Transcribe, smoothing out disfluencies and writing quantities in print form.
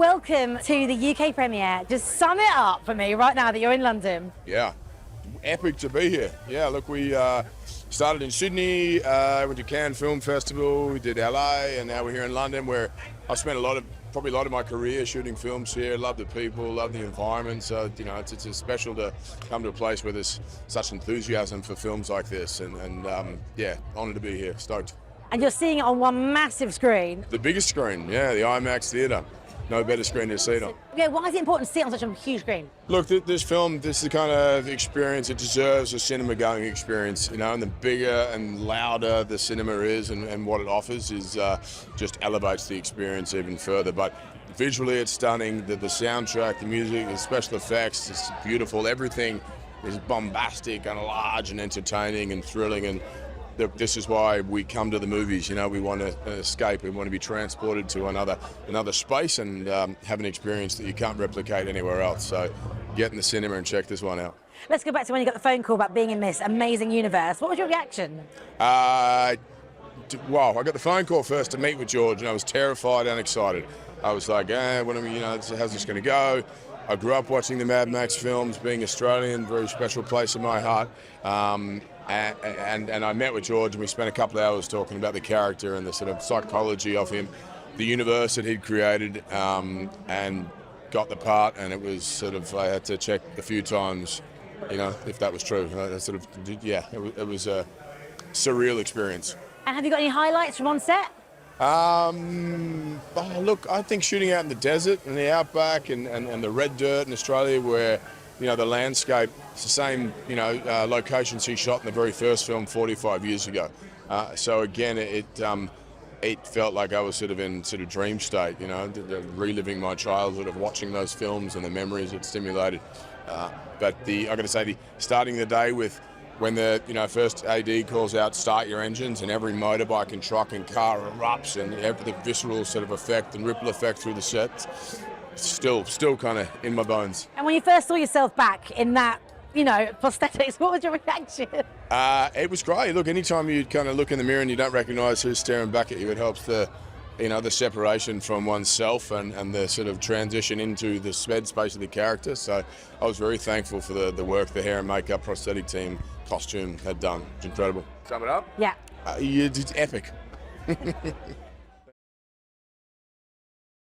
welcome to the UK premiere. Just sum it up for me right now that you're in London. Yeah, epic to be here. Yeah, look, we started in Sydney, went to Cannes Film Festival, we did LA, and now we're here in London, where I've spent probably a lot of my career shooting films here. Love the people, love the environment. So it's special to come to a place where there's such enthusiasm for films like this, and yeah, honoured to be here. Stoked. And you're seeing it on one massive screen. The biggest screen, yeah, the IMAX theatre. No better screen to see it on. Okay, why is it important to see it on such a huge screen? Look, this film, this is the kind of experience it deserves, a cinema-going experience, and the bigger and louder the cinema is and what it offers is just elevates the experience even further. But visually it's stunning, the soundtrack, the music, the special effects, it's beautiful. Everything is bombastic and large and entertaining and thrilling, and this is why we come to the movies. We want to escape. We want to be transported to another space and have an experience that you can't replicate anywhere else. So get in the cinema and check this one out. Let's go back to when you got the phone call about being in this amazing universe. What was your reaction? Wow, I got the phone call first to meet with George, and I was terrified and excited. I was like, how's this going to go? I grew up watching the Mad Max films, being Australian, very special place in my heart. And I met with George, and we spent a couple of hours talking about the character and the sort of psychology of him, the universe that he'd created, and got the part. And it was sort of, I had to check a few times, if that was true. It was a surreal experience. And have you got any highlights from on set? Look, I think shooting out in the desert and the outback and the red dirt in Australia, where the landscape, it's the same locations he shot in the very first film 45 years ago. So again, it felt like I was sort of in dream state, reliving my childhood of watching those films and the memories it stimulated. But I got to say, starting the day with when the first AD calls out, start your engines, and every motorbike and truck and car erupts, and the visceral sort of effect and ripple effect through the set, still kind of in my bones. And when you first saw yourself back in that, prosthetics, what was your reaction? It was great. Look, anytime you kind of look in the mirror and you don't recognise who's staring back at you, it helps the separation from oneself and the sort of transition into the sped space of the character. So I was very thankful for the work the hair and makeup prosthetic team, costume had done. It's incredible. Sum it up? Yeah. It's epic.